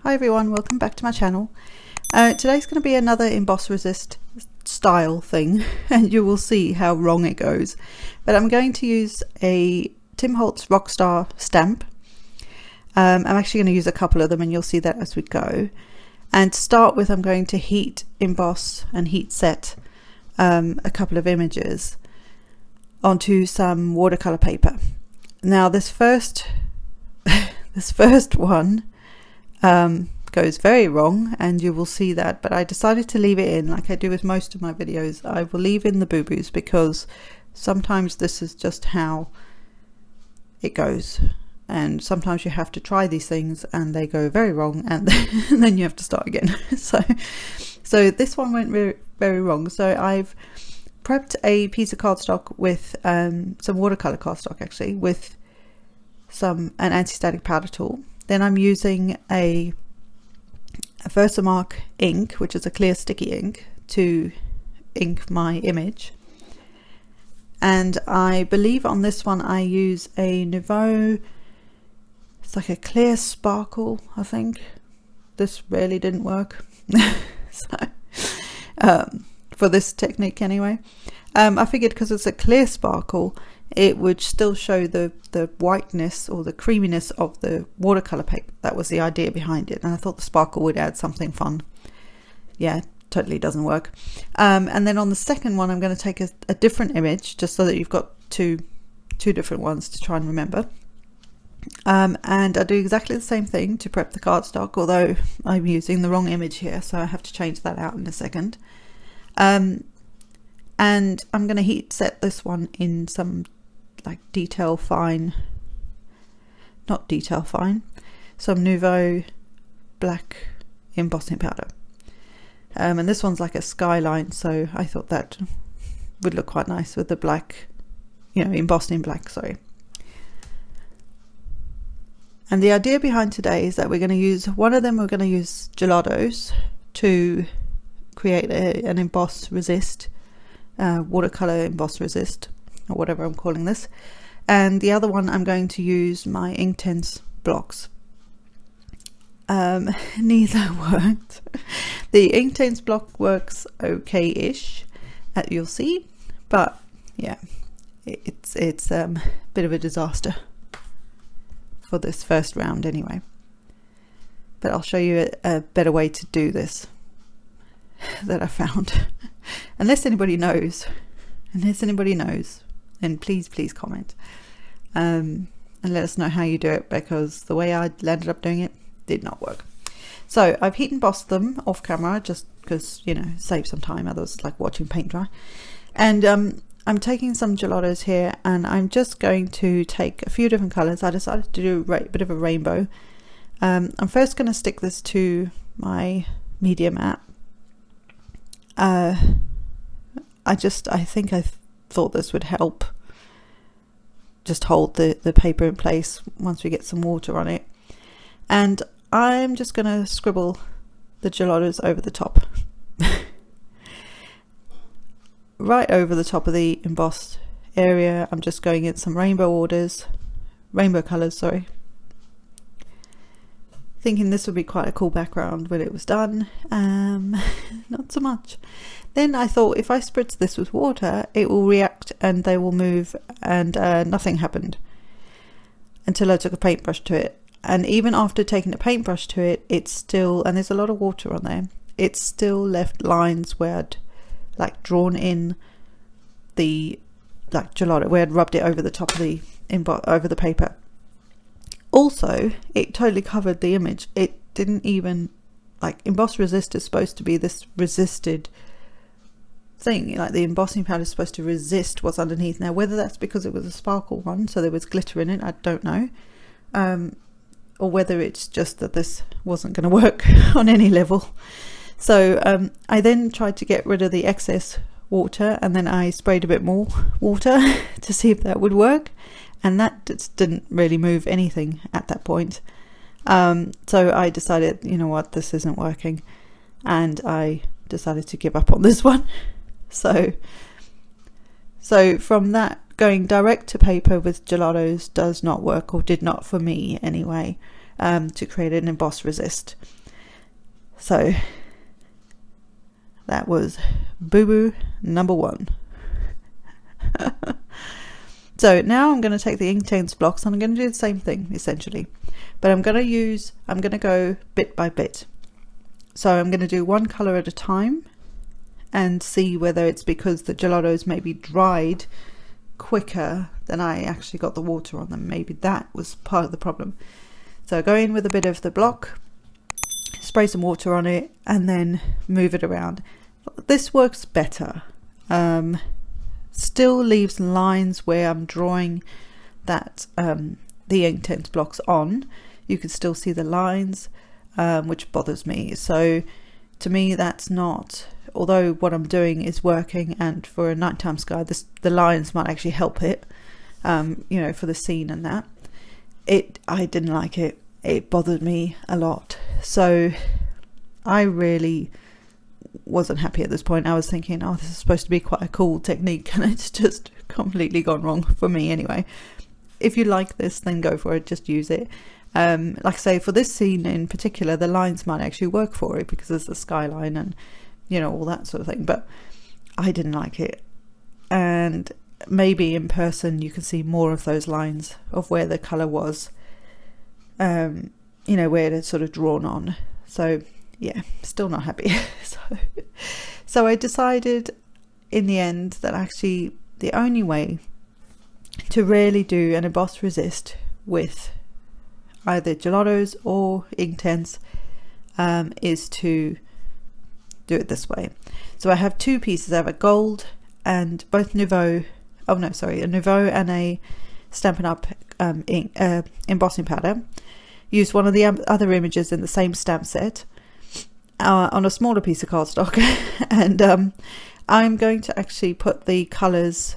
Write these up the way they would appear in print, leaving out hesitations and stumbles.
Hi everyone, welcome back to my channel. Today's going to be another Emboss Resist style thing and you will see how wrong it goes. But I'm going to use a Tim Holtz Rockstar stamp. I'm actually going to use a couple of them and you'll see that as we go. And to start with, I'm going to heat emboss and heat set a couple of images onto some watercolor paper. Now this first one goes very wrong and you will see that, but I decided to leave it in like I do with most of my videos. I will leave in the boo-boos because sometimes this is just how it goes, and sometimes you have to try these things and they go very wrong and then you have to start again. So this one went very wrong. So I've prepped a piece of cardstock with some watercolor cardstock, actually, with an anti-static powder tool. Then I'm using a Versamark ink, which is a clear sticky ink, to ink my image. And I believe on this one I use a Nouveau, it's like a clear sparkle, I think. This really didn't work. For this technique anyway. I figured because it's a clear sparkle, it would still show the whiteness or the creaminess of the watercolor paper. That was the idea behind it, and I thought the sparkle would add something fun. Yeah, totally doesn't work. And then on the second one, I'm going to take a different image, just so that you've got two different ones to try and remember. And I do exactly the same thing to prep the cardstock, although I'm using the wrong image here, so I have to change that out in a second. And I'm going to heat set this one in some like some Nouveau black embossing powder. And this one's like a skyline, so I thought that would look quite nice with the black, embossed in black, sorry. And the idea behind today is that we're going to use we're going to use Gelatos to create an emboss resist, watercolor emboss resist, or whatever I'm calling this. And the other one, I'm going to use my Inktense blocks. Neither worked. The Inktense block works okay-ish, you'll see, but yeah, it's a bit of a disaster for this first round anyway. But I'll show you a better way to do this that I found. Unless anybody knows, then please comment and let us know how you do it, because the way I landed up doing it did not work. So I've heat embossed them off camera just because, save some time, otherwise it's like watching paint dry. And I'm taking some gelatos here and I'm just going to take a few different colors. I decided to do a bit of a rainbow. I'm first going to stick this to my media mat. I think I thought this would help just hold the paper in place once we get some water on it. And I'm just going to scribble the gelatos over the top. Right over the top of the embossed area, I'm just going in some rainbow colors, sorry. Thinking this would be quite a cool background when it was done. Not so much. Then I thought if I spritz this with water, it will react and they will move, and nothing happened until I took a paintbrush to it. And even after taking a paintbrush to it, it's still, and there's a lot of water on there, it's still left lines where I'd like drawn in the gelato, where I'd rubbed it over the top of the over the paper. Also, it totally covered the image. It didn't even, like, emboss resist is supposed to be this resisted thing, like the embossing powder is supposed to resist what's underneath. Now whether that's because it was a sparkle one, so there was glitter in it, I don't know, or whether it's just that this wasn't going to work on any level. So I then tried to get rid of the excess water, and then I sprayed a bit more water to see if that would work, and that just didn't really move anything at that point. So I decided, you know what, this isn't working, and I decided to give up on this one. So from that going direct to paper with gelatos does not work, or did not for me anyway, to create an emboss resist. So that was boo-boo number 1. So now I'm going to take the Inktense blocks and I'm going to do the same thing essentially, but I'm going to go bit by bit. So I'm going to do one color at a time and see whether it's because the gelatos maybe dried quicker than I actually got the water on them. Maybe that was part of the problem. So go in with a bit of the block, spray some water on it, and then move it around. This works better. Still leaves lines where I'm drawing that the Inktense blocks on. You can still see the lines, which bothers me. So to me, that's not, although what I'm doing is working, and for a nighttime sky, the lines might actually help it, you know, for the scene and that. I didn't like it. It bothered me a lot. So I really wasn't happy at this point. I was thinking, oh, this is supposed to be quite a cool technique, and it's just completely gone wrong for me anyway. If you like this, then go for it, just use it. Like I say, for this scene in particular, the lines might actually work for it because there's the skyline and, you know, all that sort of thing, but I didn't like it. And maybe in person you can see more of those lines of where the colour was, you know, where it's sort of drawn on. So yeah, still not happy. So I decided in the end that actually the only way to really do an emboss resist with either gelatos or Inktense is to do it this way. So I have two pieces. I have a gold and both Nouveau, a Nouveau and a Stampin' Up embossing powder. Used one of the other images in the same stamp set on a smaller piece of cardstock, and I'm going to actually put the colours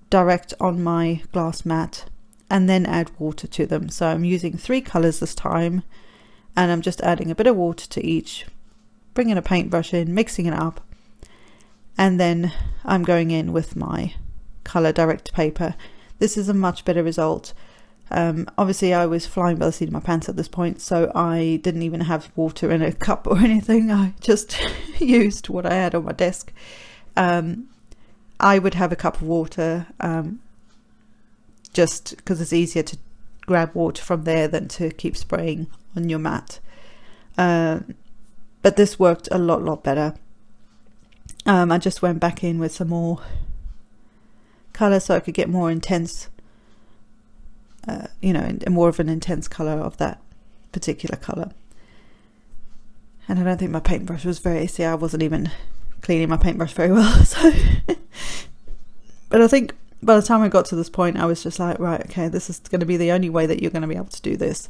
direct on my glass mat and then add water to them. So I'm using 3 colours this time, and I'm just adding a bit of water to each, bringing a paintbrush in, mixing it up, and then I'm going in with my colour direct to paper. This is a much better result. Obviously I was flying by the seat of my pants at this point, so I didn't even have water in a cup or anything. I just used what I had on my desk. I would have a cup of water, just because it's easier to grab water from there than to keep spraying on your mat. But this worked a lot better. I just went back in with some more colour so I could get more intense, you know, more of an intense colour of that particular colour. And I don't think my paintbrush was I wasn't even cleaning my paintbrush very well. So, but I think by the time I got to this point, I was just like, right, okay, this is going to be the only way that you're going to be able to do this.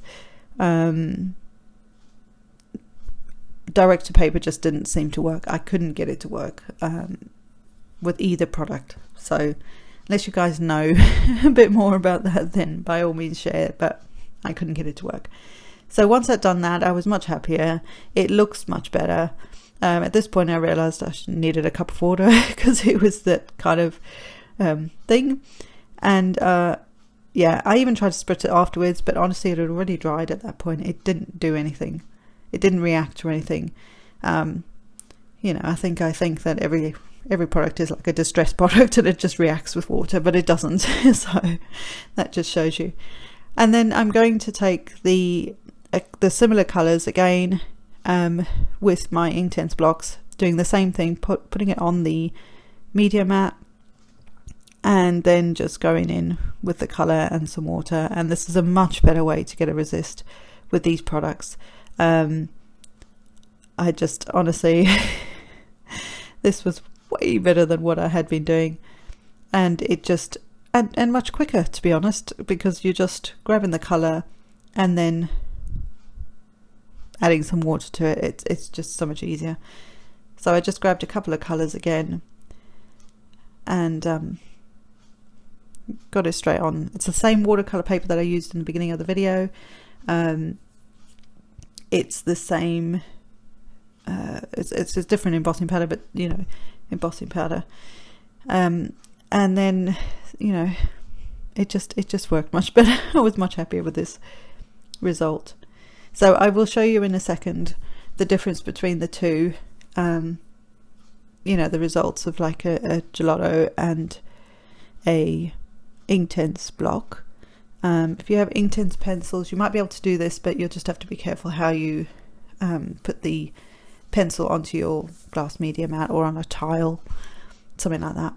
Direct to paper just didn't seem to work. I couldn't get it to work with either product. So unless you guys know a bit more about that, then by all means share it, but I couldn't get it to work. So once I'd done that, I was much happier. It looks much better. At this point I realised I needed a cup of water because it was that kind of thing. And yeah, I even tried to spritz it afterwards, but honestly it had already dried at that point. It didn't do anything. It didn't react to anything. You know, I think that every product is like a distress product and it just reacts with water, but it doesn't. So that just shows you. And then I'm going to take the similar colours again with my Inktense blocks, doing the same thing, putting it on the media mat, and then just going in with the colour and some water. And this is a much better way to get a resist with these products. I just honestly this was way better than what I had been doing, and it just and much quicker, to be honest, because you're just grabbing the colour and then adding some water to it. It's just so much easier. So I just grabbed a couple of colours again and got it straight on. It's the same watercolour paper that I used in the beginning of the video. It's the same, it's a different embossing powder, but you know, embossing powder. And then you know, it just worked much better. I was much happier with this result. So I will show you in a second the difference between the two, you know, the results of like a Gelato and a Inktense block. If you have Inktense pencils, you might be able to do this, but you'll just have to be careful how you put the pencil onto your glass media mat or on a tile, something like that.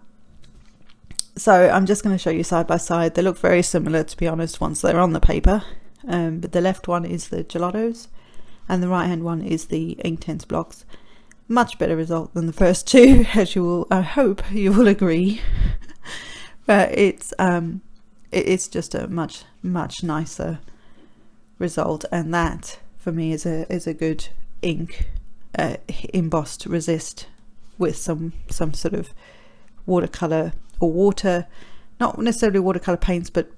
So I'm just going to show you side by side. They look very similar, to be honest, once they're on the paper, but the left one is the Gelatos and the right hand one is the Inktense blocks. Much better result than the first two, as you will, I hope you will agree. But it's just a much nicer result, and that for me is a good ink embossed resist with some sort of watercolor or water, not necessarily watercolor paints, but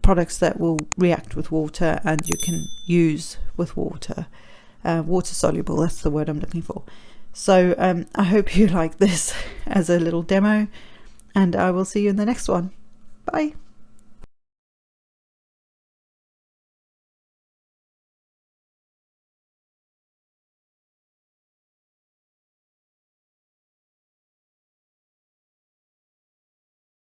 products that will react with water and you can use with water. Water soluble, that's the word I'm looking for. So I hope you like this as a little demo, and I will see you in the next one. Bye.